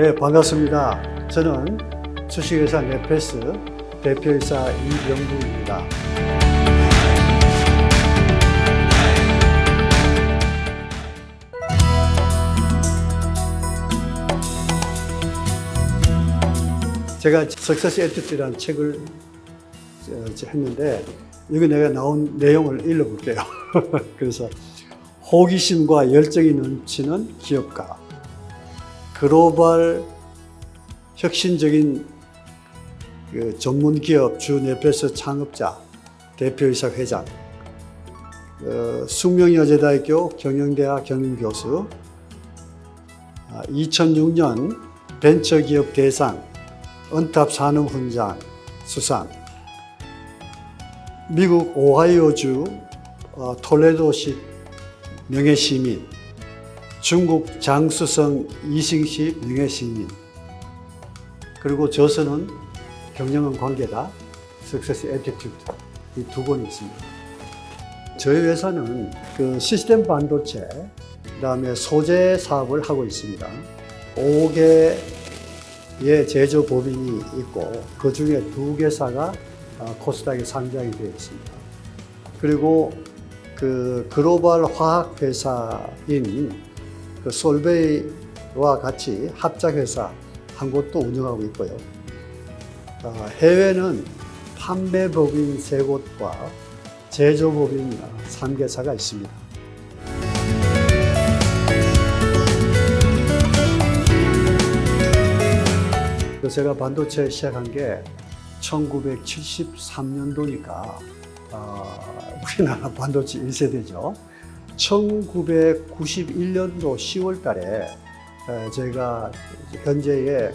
네, 반갑습니다. 저는 주식회사 네페스 대표이사 이병국입니다. 제가 석세스 애티튜드라는 책을 했는데 여기 내가 나온 내용을 읽어볼게요. 그래서 호기심과 열정이 넘치는 기업가, 글로벌 혁신적인 전문 기업 주 네페스 창업자, 대표이사 회장, 숙명여자대학교 경영대학 경영교수, 2006년 벤처기업 대상 언탑 산업훈장 수상, 미국 오하이오주 톨레도시 명예시민, 중국 장쑤성 이싱시 명예시민, 그리고 저서는 경영은 관계다, 석세스 애티튜드, 이 두 권이 있습니다. 저희 회사는 시스템 반도체, 그 다음에 소재 사업을 하고 있습니다. 5개의 제조 법인이 있고 그 중에 2개사가 코스닥에 상장이 되어 있습니다. 그리고 글로벌 화학 회사인 솔베이와 같이 합작회사 한 곳도 운영하고 있고요. 해외는 판매법인 3곳과 제조법인 3개사가 있습니다. 제가 반도체 시작한 게 1973년도니까 우리나라 반도체 1세대죠. 1991년도 10월 달에 제가 현재의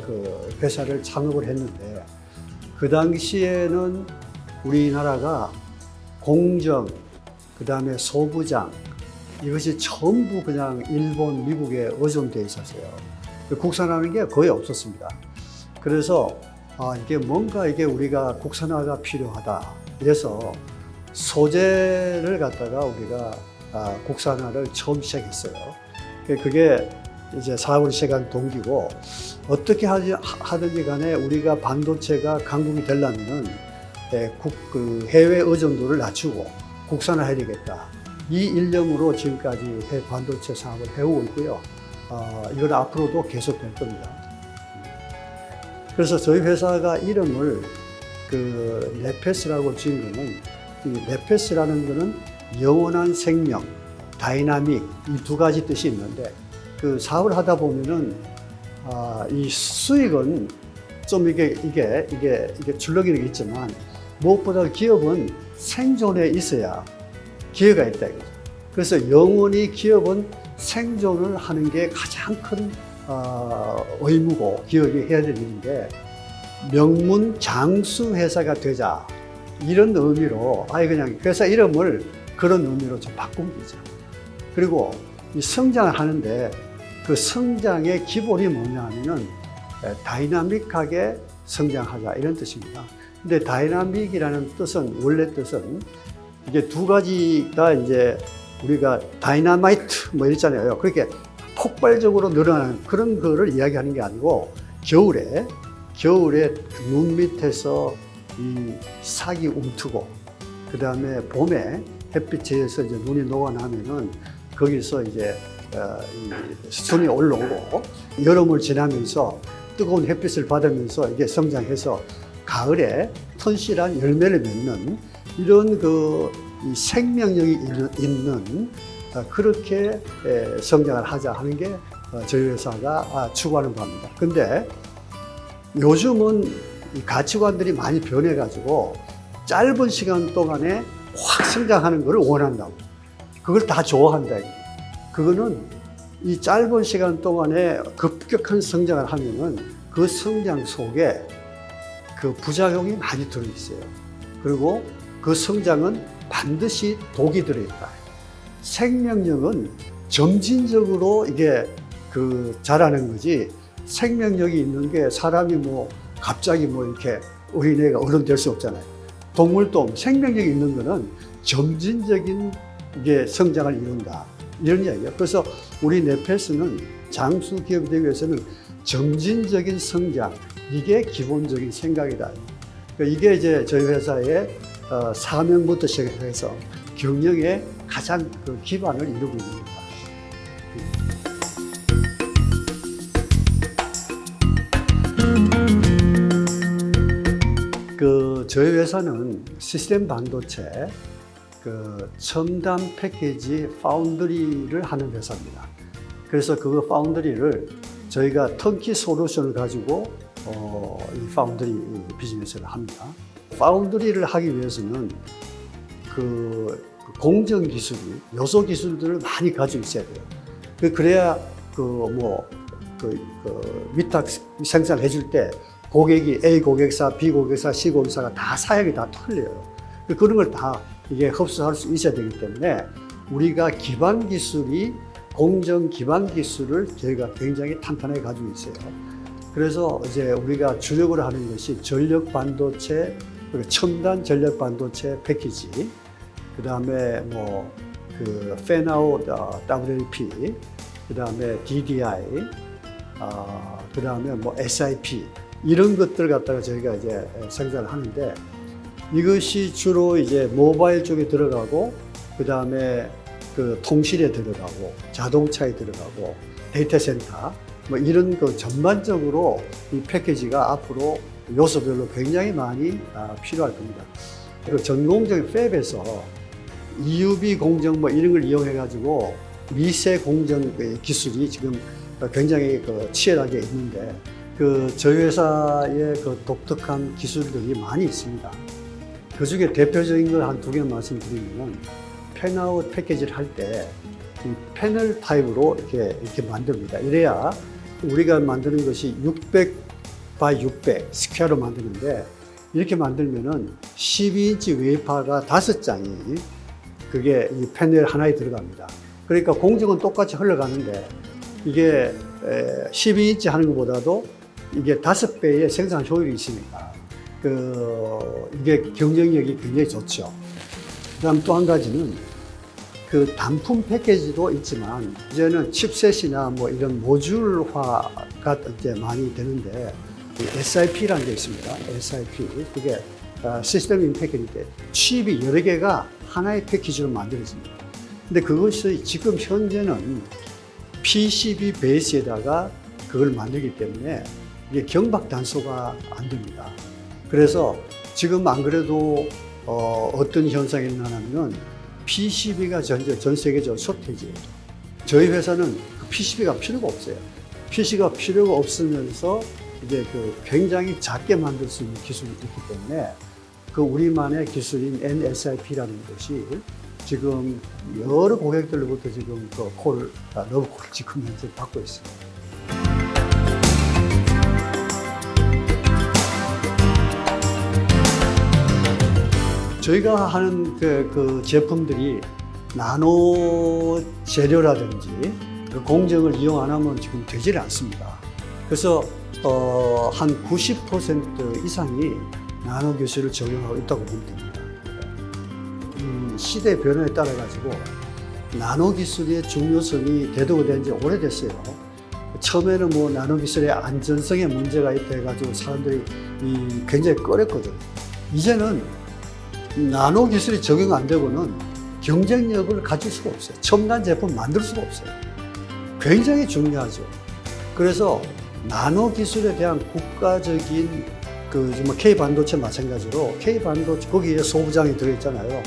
회사를 창업을 했는데, 그 당시에는 우리나라가 공정, 그 다음에 소부장, 이것이 전부 그냥 일본, 미국에 의존되어 있었어요. 국산화하는 게 거의 없었습니다. 그래서 이게 뭔가 우리가 국산화가 필요하다. 그래서 소재를 갖다가 우리가 국산화를 처음 시작했어요. 그게 이제 사업을 시작한 동기고, 어떻게 하든지 간에 우리가 반도체가 강국이 되려면은 해외 의존도를 낮추고 국산화해야 되겠다. 이 일념으로 지금까지 반도체 사업을 해오고 있고요. 이건 앞으로도 계속될 겁니다. 그래서 저희 회사가 이름을 네페스라고 지은 거는, 이 네페스라는 거는 영원한 생명, 다이나믹, 이 2가지 뜻이 있는데, 사업을 하다 보면은 이 수익은 좀 이게 출렁이는 게 있지만, 무엇보다 기업은 생존에 있어야 기회가 있다 이거죠. 그래서 영원히 기업은 생존을 하는 게 가장 큰 의무고 기업이 해야 될 일인데, 명문 장수 회사가 되자, 이런 의미로 그냥 회사 이름을 그런 의미로 좀 바꾼 거죠. 그리고 이 성장을 하는데 그 성장의 기본이 뭐냐면은 다이나믹하게 성장하자, 이런 뜻입니다. 근데 다이나믹이라는 뜻은, 원래 뜻은 이게 2가지가 이제 우리가 다이나마이트 뭐 이랬잖아요. 그렇게 폭발적으로 늘어나는 그런 거를 이야기하는 게 아니고, 겨울에 눈 밑에서 이 싹이 움트고, 그 다음에 봄에 햇빛에 의해서 이제 눈이 녹아나면은 거기서 이제 순이 올라오고, 여름을 지나면서 뜨거운 햇빛을 받으면서 이게 성장해서 가을에 튼실한 열매를 맺는, 이런 이 생명력이 있는 그렇게 성장을 하자 하는 게 저희 회사가 추구하는 바입니다. 근데 요즘은 이 가치관들이 많이 변해가지고 짧은 시간 동안에 확 성장하는 것을 원한다고, 그걸 다 좋아한다. 그거는 이 짧은 시간 동안에 급격한 성장을 하면은 그 성장 속에 부작용이 많이 들어있어요. 그리고 그 성장은 반드시 독이 들어있다. 생명력은 점진적으로 이게 자라는 거지, 생명력이 있는 게 사람이 갑자기 이렇게 어린애가 어른 될 수 없잖아요. 동물도 생명력이 있는 거는 점진적인 이게 성장을 이룬다, 이런 이야기예요. 그래서 우리 네페스는 장수 기업이 되기 위해서는 점진적인 성장, 이게 기본적인 생각이다. 그러니까 이게 이제 저희 회사의 사명부터 시작해서 경영의 가장 그 기반을 이루고 있는 겁니다. 저희 회사는 시스템 반도체 첨단 패키지 파운드리를 하는 회사입니다. 그래서 그 파운드리를 저희가 턴키 솔루션을 가지고 이 파운드리 비즈니스를 합니다. 파운드리를 하기 위해서는 공정 기술이, 요소 기술들을 많이 가지고 있어야 돼요. 그래야 위탁 생산을 해줄 때 고객이 A 고객사, B 고객사, C 고객사가 다 사양이 다 틀려요. 그런 걸 다 이게 흡수할 수 있어야 되기 때문에 우리가 기반 기술이, 공정 기반 기술을 저희가 굉장히 탄탄하게 가지고 있어요. 그래서 이제 우리가 주력으로 하는 것이 전력 반도체, 첨단 전력 반도체 패키지, 그 다음에 팬아웃 WLP, 그 다음에 DDI, 그 다음에 SIP, 이런 것들 갖다가 저희가 이제 생산을 하는데, 이것이 주로 이제 모바일 쪽에 들어가고, 그 다음에 통실에 들어가고, 자동차에 들어가고, 데이터 센터, 이런 전반적으로 이 패키지가 앞으로 요소별로 굉장히 많이 필요할 겁니다. 전공정 팹에서 EUV 공정 이런 걸 이용해가지고 미세 공정 기술이 지금 굉장히 치열하게 있는데, 저희 회사의 독특한 기술들이 많이 있습니다. 그 중에 대표적인 걸 한 두 개 말씀드리면, 팬아웃 패키지를 할 때 이 패널 타입으로 이렇게 만듭니다. 이래야 우리가 만드는 것이 600 by 600 스퀘어로 만드는데, 이렇게 만들면은 12인치 웨이퍼가 5장이 그게 이 패널 하나에 들어갑니다. 그러니까 공정은 똑같이 흘러가는데, 이게 12인치 하는 것보다도 이게 5배의 생산 효율이 있으니까 이게 경쟁력이 굉장히 좋죠. 그다음 또 한 가지는 단품 패키지도 있지만, 이제는 칩셋이나 이런 모듈화가 이제 많이 되는데, SIP라는 게 있습니다. SIP. 그게 시스템 인 패키지인데, 칩이 여러 개가 하나의 패키지로 만들어집니다. 근데 그것이 지금 현재는 PCB 베이스에다가 그걸 만들기 때문에 이게 경박 단소가 안 됩니다. 그래서 지금 안 그래도 어떤 현상이 일어나냐면, PCB가 전 세계적으로 숏해지예요. 저희 회사는 PCB가 필요가 없어요. PCB가 필요가 없으면서 이제 굉장히 작게 만들 수 있는 기술이 있기 때문에 우리만의 기술인 NSIP라는 것이 지금 여러 고객들로부터 지금 러브콜을 지금 현재 받고 있습니다. 저희가 하는 제품들이 나노 재료라든지 공정을 이용 안 하면 지금 되질 않습니다. 그래서 한 90% 이상이 나노 기술을 적용하고 있다고 보면 됩니다. 시대 변화에 따라 가지고 나노 기술의 중요성이 대두가 된 지 오래됐어요. 처음에는 나노 기술의 안전성에 문제가 있다 해가지고 사람들이 굉장히 꺼렸거든요. 이제는 나노 기술이 적용 안 되고는 경쟁력을 가질 수가 없어요. 첨단 제품 만들 수가 없어요. 굉장히 중요하죠. 그래서 나노 기술에 대한 국가적인 K 반도체 마찬가지로 K 반도체 거기에 소부장이 들어있잖아요.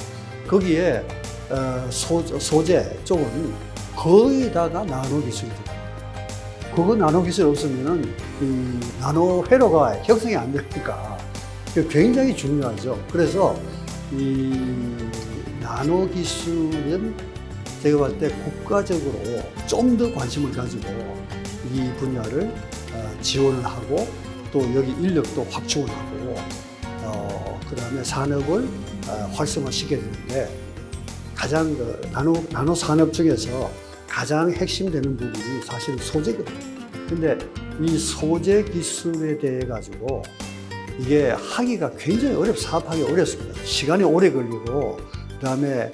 거기에 소재 쪽은 거의 다가 나노 기술이 들어요. 그거 나노 기술이 없으면은 이 나노 회로가 형성이 안 되니까 굉장히 중요하죠. 그래서 이 나노 기술은 제가 봤을 때 국가적으로 좀 더 관심을 가지고 이 분야를 지원을 하고, 또 여기 인력도 확충을 하고, 그 다음에 산업을 활성화시켜야 되는데, 가장 나노 산업 중에서 가장 핵심되는 부분이 사실은 소재거든요. 근데 이 소재 기술에 대해 가지고 이게 하기가 굉장히 사업하기 어렵습니다. 시간이 오래 걸리고, 그 다음에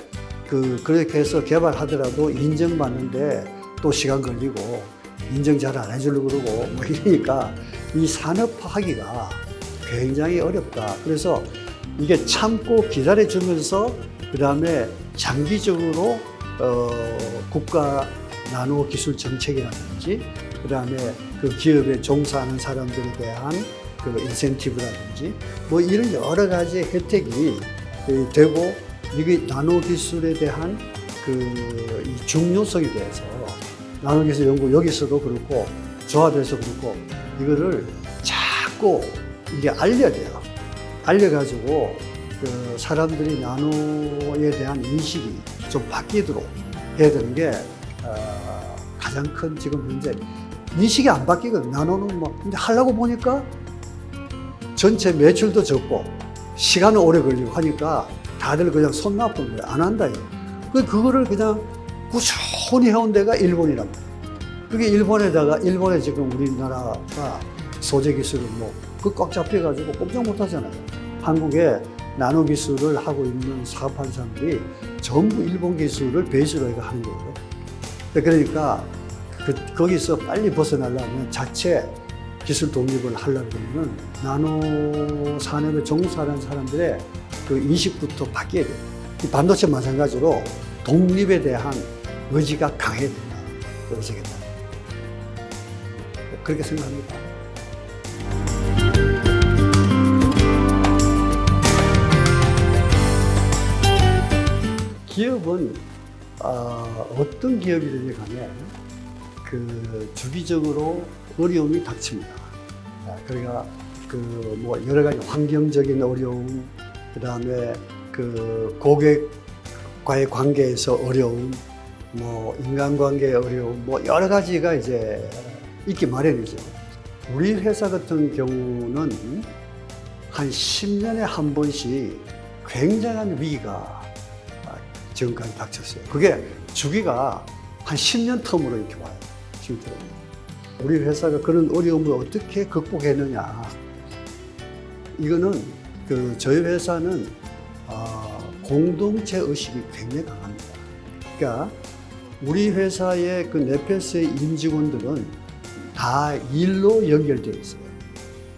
그렇게 해서 개발하더라도 인정받는데 또 시간 걸리고, 인정 잘 안 해주려고 그러고 뭐 이러니까 이 산업화하기가 굉장히 어렵다. 그래서 이게 참고 기다려주면서 그 다음에 장기적으로 국가 나노 기술 정책이라든지 그 다음에 그 기업에 종사하는 사람들에 대한 그 인센티브라든지 뭐 이런 여러 가지 혜택이 되고 이게 나노 기술에 대한 그 이 중요성에 대해서 나노 기술 연구 여기서도 그렇고 조합에서 그렇고 이거를 자꾸 이게 알려야 돼요. 알려가지고 그 사람들이 나노에 대한 인식이 좀 바뀌도록 해야 되는 게 가장 큰 지금 문제. 인식이 안 바뀌거든. 나노는 뭐 근데 하려고 보니까 전체 매출도 적고 시간은 오래 걸리고 하니까 다들 그냥 손 나쁜 거야. 안 한다. 그거를 그냥 꾸준히 해온 데가 일본이란 말이야. 그게 일본에 지금 우리나라가 소재 기술을 그 꽉 잡혀가지고 꼼짝 못 하잖아요. 한국에 나노 기술을 하고 있는 사업하는 사람들이 전부 일본 기술을 베이스로 해서 하는 거예요. 그러니까 거기서 빨리 벗어나려면 자체 기술 독립을 하려면 나노 산업에 종사하는 사람들의 그 인식부터 바뀌어야 돼요. 이 반도체 마찬가지로 독립에 대한 의지가 강해야 된다. 의지겠다. 그렇게 생각합니다. 기업은 어떤 기업이든지 간에 그 주기적으로 어려움이 닥칩니다. 그러니까 여러 가지 환경적인 어려움, 그 다음에 그 고객과의 관계에서 어려움, 인간관계의 어려움, 여러 가지가 이제 있기 마련이죠. 우리 회사 같은 경우는 한 10년에 한 번씩 굉장한 위기가 지금까지 닥쳤어요. 그게 주기가 한 10년 텀으로 이렇게 와요. 실제로. 우리 회사가 그런 어려움을 어떻게 극복했느냐. 이거는 저희 회사는 공동체 의식이 굉장히 강합니다. 그러니까 우리 회사의 그 네페스의 임직원들은 다 일로 연결되어 있어요.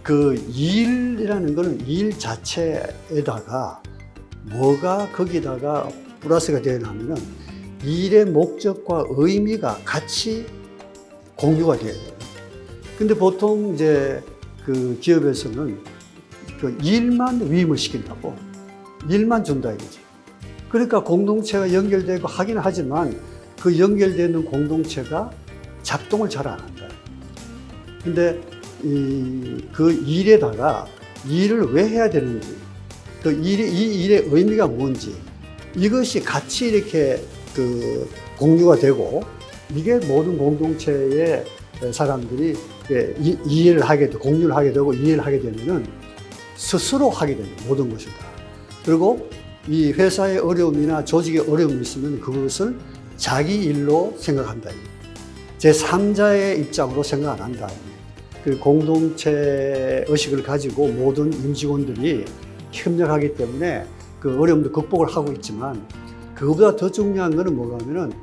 그 일이라는 거는 일 자체에다가 뭐가 거기다가 플러스가 되냐면은 일의 목적과 의미가 같이 공유가 돼야 돼요. 근데 보통 이제 그 기업에서는 그 일만 위임을 시킨다고 일만 준다 이거지. 그러니까 공동체가 연결되고 하긴 하지만 그 연결되는 공동체가 작동을 잘 안 한다. 근데 그 일에다가 일을 왜 해야 되는지, 이 일의 의미가 뭔지, 이것이 같이 이렇게 공유가 되고, 이게 모든 공동체의 사람들이 이해를 하게 되고, 공유를 하게 되고, 이해를 하게 되면은 스스로 하게 되는 모든 것이다. 그리고 이 회사의 어려움이나 조직의 어려움이 있으면 그것을 자기 일로 생각한다. 제3자의 입장으로 생각 안 한다. 그 공동체 의식을 가지고 모든 임직원들이 협력하기 때문에 그 어려움도 극복을 하고 있지만, 그거보다 더 중요한 것은 뭐가 하면은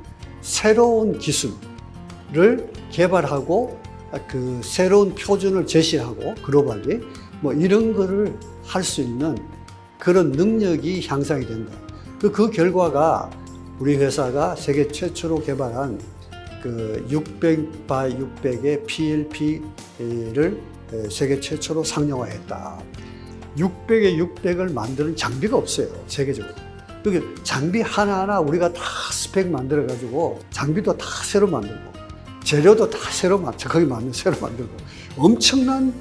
새로운 기술을 개발하고 그 새로운 표준을 제시하고 글로벌리 이런 거를 할 수 있는 그런 능력이 향상이 된다. 그 결과가 우리 회사가 세계 최초로 개발한 그 600 by 600의 PLP를 세계 최초로 상용화했다. 600에 600을 만드는 장비가 없어요, 세계적으로. 그게 장비 하나하나 우리가 다 스펙 만들어가지고 장비도 다 새로 만들고 재료도 다 새로 새로 만들고 엄청난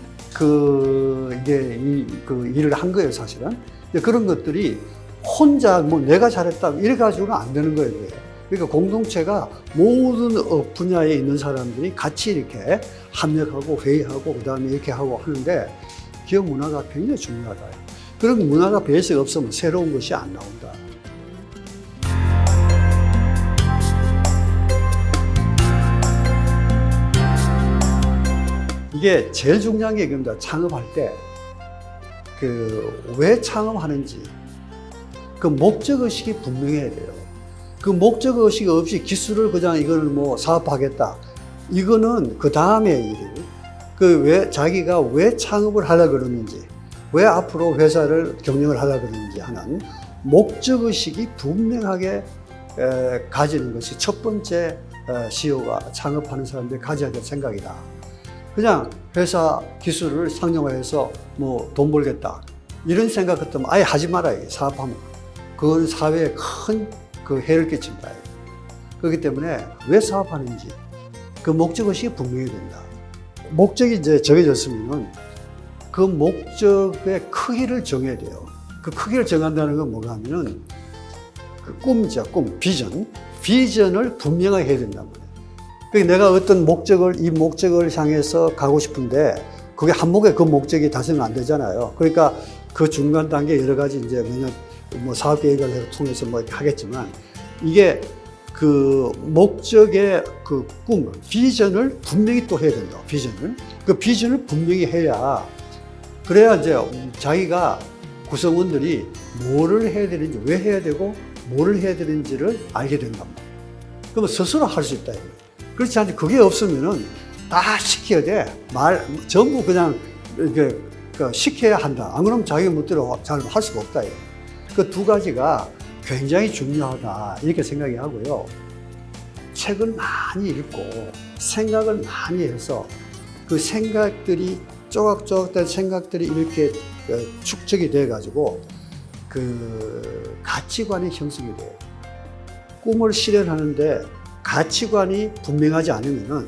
일을 한 거예요, 사실은. 그런 것들이 혼자 내가 잘했다 이래 가지고는 안 되는 거예요. 그러니까 공동체가 모든 분야에 있는 사람들이 같이 이렇게 합력하고 회의하고 그다음에 이렇게 하고 하는데 기업 문화가 굉장히 중요하다. 그런 문화가 베이스가 없으면 새로운 것이 안 나온다. 이게 제일 중요한 게 이겁니다. 창업할 때 왜 창업하는지 그 목적의식이 분명해야 돼요. 그 목적의식이 없이 기술을 그냥 이걸 사업하겠다 이거는 그 다음에 일이에요. 자기가 왜 창업을 하려고 그러는지, 왜 앞으로 회사를 경영을 하려고 그러는지 하는 목적의식이 분명하게 가지는 것이 첫 번째 CEO가 창업하는 사람들이 가져야 될 생각이다. 그냥 회사 기술을 상용화해서 뭐 돈 벌겠다. 이런 생각 같으면 아예 하지 말아요. 사업하면. 그건 사회에 큰 그 해를 끼친다. 그렇기 때문에 왜 사업하는지 그 목적의식이 분명히 된다. 목적이 이제 정해졌으면은 그 목적의 크기를 정해야 돼요. 그 크기를 정한다는 건 뭐가 하면은 그 꿈이죠. 꿈, 비전. 비전을 분명하게 해야 된단 말이에요. 그러니까 내가 어떤 이 목적을 향해서 가고 싶은데 그게 한목에 그 목적이 달성이 안 되잖아요. 그러니까 그 중간 단계 여러 가지 이제 뭐 사업 계획을 통해서 뭐 이렇게 하겠지만 이게 그 목적의 그 꿈, 비전을 분명히 또 해야 된다. 비전을. 그 비전을 분명히 해야 그래야 이제 자기가 구성원들이 뭐를 해야 되는지, 왜 해야 되고 뭐를 해야 되는지를 알게 된단 말이에요. 그러면 스스로 할 수 있다. 그렇지 않지. 그게 없으면은 다 시켜야 돼. 전부 그냥 이렇게 시켜야 한다. 안 그러면 자기 멋대로 잘 할 수가 없다. 그 두 가지가 굉장히 중요하다. 이렇게 생각이 하고요. 책을 많이 읽고 생각을 많이 해서 그 생각들이 조각조각된 생각들이 이렇게 축적이 돼가지고 그 가치관이 형성이 돼요. 꿈을 실현하는데 가치관이 분명하지 않으면은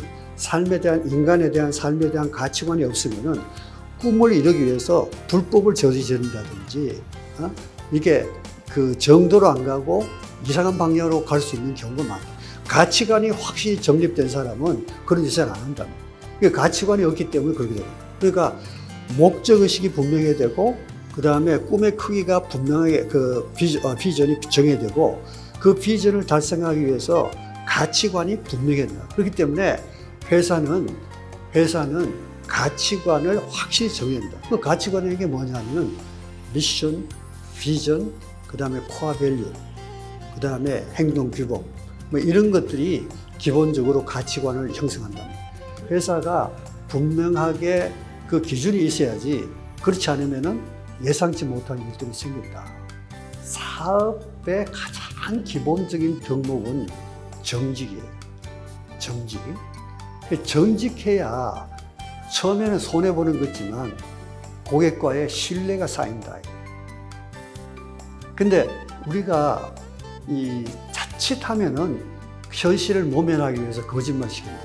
인간에 대한 삶에 대한 가치관이 없으면은 꿈을 이루기 위해서 불법을 저지른다든지, 이게 그 정도로 안 가고 이상한 방향으로 갈 수 있는 경우가 많아요. 가치관이 확실히 정립된 사람은 그런 짓을 안 한다. 그러니까 가치관이 없기 때문에 그렇게 돼요. 그러니까 목적의식이 분명해야 되고, 그 다음에 꿈의 크기가 분명하게 비전이 정해야 되고, 그 비전을 달성하기 위해서 가치관이 분명해야 된다. 그렇기 때문에 회사는 가치관을 확실히 정해야 된다. 그 가치관이 이게 뭐냐면 미션, 비전, 그 다음에 코어 밸류, 그 다음에 행동 규범, 뭐 이런 것들이 기본적으로 가치관을 형성한다. 회사가 분명하게 그 기준이 있어야지, 그렇지 않으면은 예상치 못한 일들이 생긴다. 사업의 가장 기본적인 덕목은 정직이에요. 정직. 정직해야 처음에는 손해보는 거지만 고객과의 신뢰가 쌓인다. 근데 우리가 자칫하면은 현실을 모면하기 위해서 거짓말 시킨다.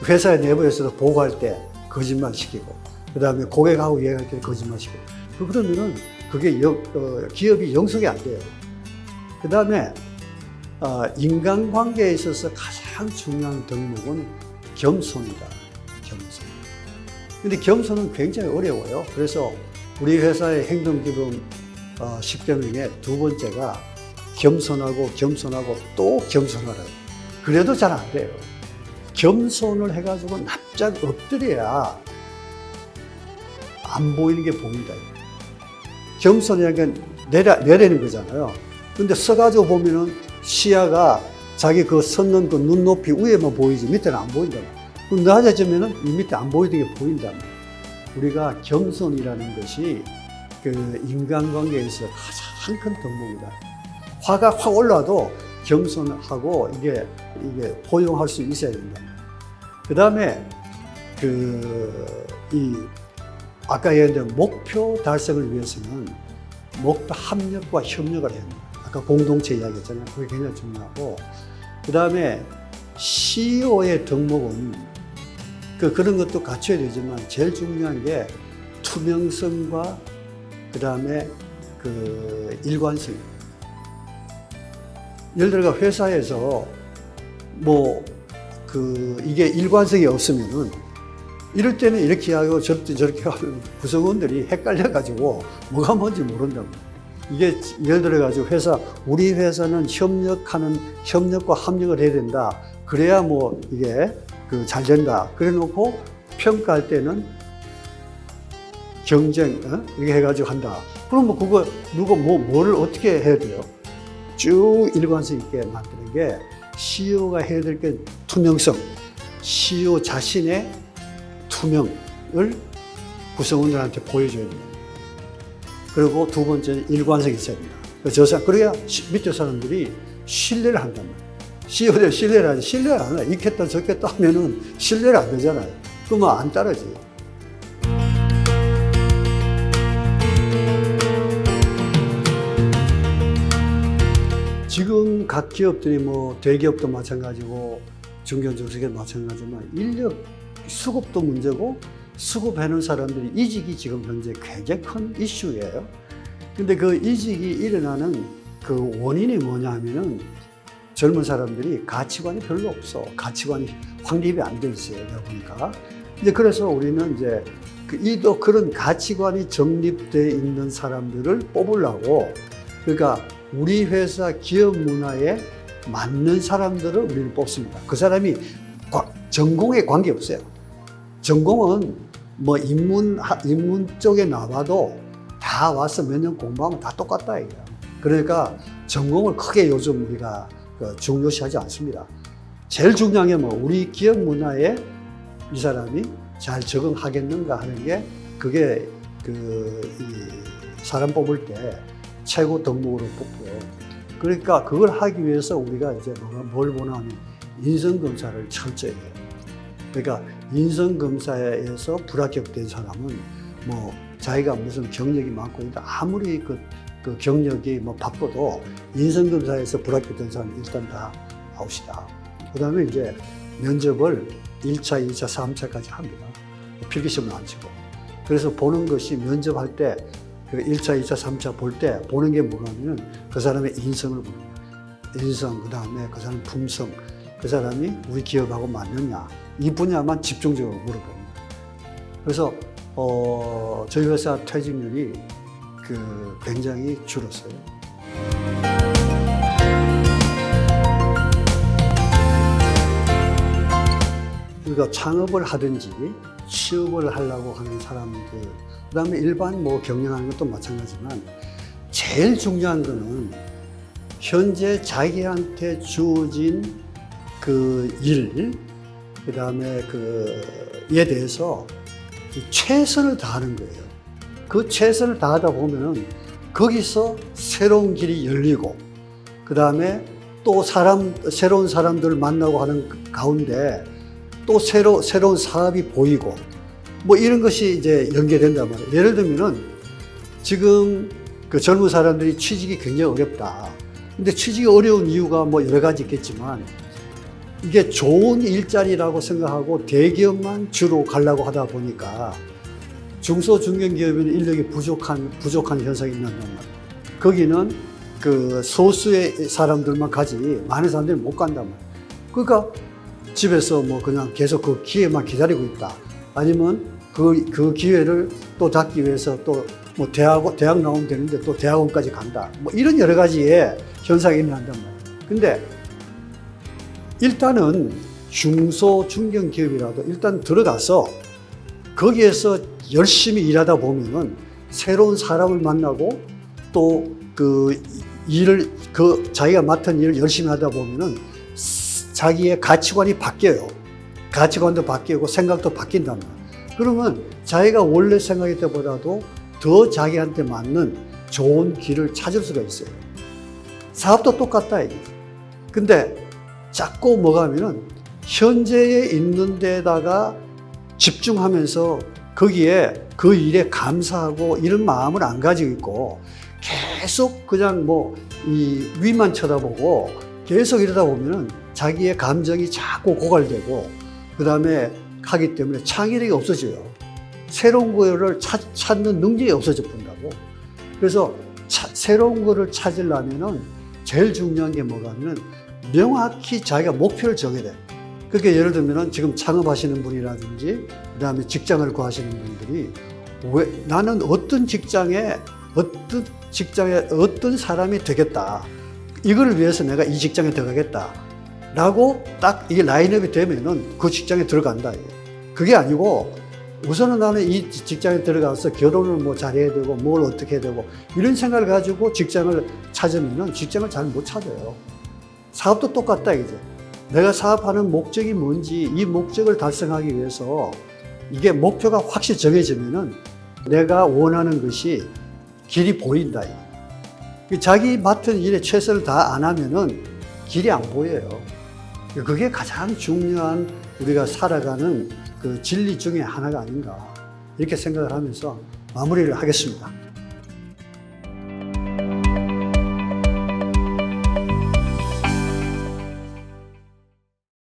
회사의 내부에서도 보고할 때 거짓말 시키고, 그 다음에 고객하고 이야기할 때 거짓말 시키고, 그러면은 그게 기업이 영속이 안 돼요. 그 다음에 인간관계에 있어서 가장 중요한 덕목은 겸손이다. 겸손. 근데 겸손은 굉장히 어려워요. 그래서 우리 회사의 행동기본 10대 중에 두 번째가 겸손하고 또 겸손하라. 그래도 잘 안 돼요. 겸손을 해가지고 납작 엎드려야 안 보이는 게 보인다. 겸손이라는 게 내리는 거잖아요. 근데 서가지고 보면은 시야가 자기 그 섰는 그 눈높이 위에만 보이지 밑에는 안 보인다. 그럼 낮아지면은 이 밑에 안 보이는 게 보인다. 우리가 겸손이라는 것이 그 인간관계에서 가장 큰 덕목이다. 화가 확 올라도 겸손하고 이게 포용할 수 있어야 된다. 그 다음에 아까 얘기했던 목표 달성을 위해서는 목표 합력과 협력을 해야 합니다. 아까 공동체 이야기했잖아요. 그게 굉장히 중요하고, 그 다음에 CEO의 덕목은 그런 것도 갖춰야 되지만 제일 중요한 게 투명성과 그 다음에 일관성. 예를 들어 회사에서 이게 일관성이 없으면은 이럴 때는 이렇게 하고 저렇게 하면 구성원들이 헷갈려가지고 뭐가 뭔지 모른다고. 이게 예를 들어가지고 우리 회사는 협력과 합력을 해야 된다. 그래야 이게 잘 된다. 그래 놓고 평가할 때는 경쟁, 이렇게 해가지고 한다. 그럼 그거 뭐를 어떻게 해야 돼요? 쭉 일관성 있게 만드는 게 CEO가 해야 될 게 투명성. CEO 자신의 투명을 구성원들한테 보여줘야 됩니다. 그리고 두 번째는 일관성이 있어야 됩니다. 그래야 밑에 사람들이 신뢰를 한단 말이에요. CEO들 신뢰를 하지. 신뢰를 안 해요. 이겠다 저겠다 하면은 신뢰를 안 되잖아요. 그러면 안 따라져요. 지금 각 기업들이 뭐 대기업도 마찬가지고 중견 중소기업 마찬가지지만 인력 수급도 문제고 수급하는 사람들이 이직이 지금 현재 굉장히 큰 이슈예요. 근데 그 이직이 일어나는 그 원인이 뭐냐 하면은 젊은 사람들이 가치관이 별로 없어. 가치관이 확립이 안 돼 있어요. 내가 보니까. 이제 그래서 우리는 이제 그런 가치관이 정립되어 있는 사람들을 뽑으려고, 그러니까 우리 회사 기업 문화에 맞는 사람들을 우리는 뽑습니다. 그 사람이 전공에 관계없어요. 전공은 뭐 인문 쪽에 나와도 다 와서 몇 년 공부하면 다 똑같다 이거야. 그러니까 전공을 크게 요즘 우리가 중요시하지 않습니다. 제일 중요한 게 뭐 우리 기업 문화에 이 사람이 잘 적응하겠는가 하는 게 그게 이 사람 뽑을 때 최고 덕목으로 뽑고요. 그러니까 그걸 하기 위해서 우리가 이제 뭘 보나 하면 인성검사를 철저히 해요. 그러니까 인성검사에서 불합격된 사람은 뭐 자기가 무슨 경력이 많고 아무리 그 경력이 뭐 바빠도 인성검사에서 불합격된 사람은 일단 다 아웃이다. 그 다음에 이제 면접을 1차, 2차, 3차까지 합니다. 필기시험은 안 치고. 그래서 보는 것이 면접할 때 그 1차, 2차, 3차 볼 때 보는 게 뭐가 하면은 그 사람의 인성을 보는 거예요. 인성, 그 다음에 그 사람 품성, 그 사람이 우리 기업하고 맞느냐. 이 분야만 집중적으로 물어봅니다. 그래서 저희 회사 퇴직률이 굉장히 줄었어요. 그러니까 창업을 하든지 취업을 하려고 하는 사람들, 그 다음에 일반 뭐 경영하는 것도 마찬가지지만 제일 중요한 거는 현재 자기한테 주어진 그 일, 그 다음에 그에 대해서 최선을 다하는 거예요. 그 최선을 다하다 보면은 거기서 새로운 길이 열리고, 그 다음에 또 새로운 사람들을 만나고 하는 가운데 또 새로운 사업이 보이고, 뭐 이런 것이 이제 연계된단 말이에요. 예를 들면은 지금 그 젊은 사람들이 취직이 굉장히 어렵다. 근데 취직이 어려운 이유가 뭐 여러 가지 있겠지만 이게 좋은 일자리라고 생각하고 대기업만 주로 가려고 하다 보니까 중소 중견기업에는 인력이 부족한 현상이 있는단 말이에요. 거기는 그 소수의 사람들만 가지 많은 사람들이 못 간단 말이에요. 그러니까 집에서 뭐 그냥 계속 그 기회만 기다리고 있다. 아니면 그 기회를 또 잡기 위해서 또 뭐 대학 나오면 되는데 또 대학원까지 간다. 뭐 이런 여러 가지의 현상이 일어난단 말이에요. 근데 일단은 중소 중견 기업이라도 일단 들어가서 거기에서 열심히 일하다 보면은 새로운 사람을 만나고 또 자기가 맡은 일을 열심히 하다 보면은 자기의 가치관이 바뀌어요. 가치관도 바뀌고 생각도 바뀐단 말이에요. 그러면 자기가 원래 생각할 때보다도 더 자기한테 맞는 좋은 길을 찾을 수가 있어요. 사업도 똑같다 이거죠. 근데 자꾸 뭐가 하면은 현재에 있는 데다가 집중하면서 거기에 그 일에 감사하고 이런 마음을 안 가지고 있고 계속 그냥 뭐 이 위만 쳐다보고 계속 이러다 보면은 자기의 감정이 자꾸 고갈되고 그 다음에 하기 때문에 창의력이 없어져요. 새로운 거를 찾는 능력이 없어져 본다고. 그래서 새로운 거를 찾으려면은 제일 중요한 게 뭐가 하면은 명확히 자기가 목표를 정해야 돼. 그러니까 예를 들면은 지금 창업하시는 분이라든지 그 다음에 직장을 구하시는 분들이 나는 어떤 직장에 어떤 사람이 되겠다. 이걸 위해서 내가 이 직장에 들어가겠다. 라고 딱 이게 라인업이 되면은 그 직장에 들어간다. 그게 아니고 우선은 나는 이 직장에 들어가서 결혼을 뭐 잘해야 되고 뭘 어떻게 해야 되고 이런 생각을 가지고 직장을 찾으면은 직장을 잘 못 찾아요. 사업도 똑같다 이제. 내가 사업하는 목적이 뭔지 이 목적을 달성하기 위해서 이게 목표가 확실히 정해지면은 내가 원하는 것이 길이 보인다. 자기 맡은 일에 최선을 다 안 하면은 길이 안 보여요. 그게 가장 중요한 우리가 살아가는 그 진리 중에 하나가 아닌가 이렇게 생각을 하면서 마무리를 하겠습니다.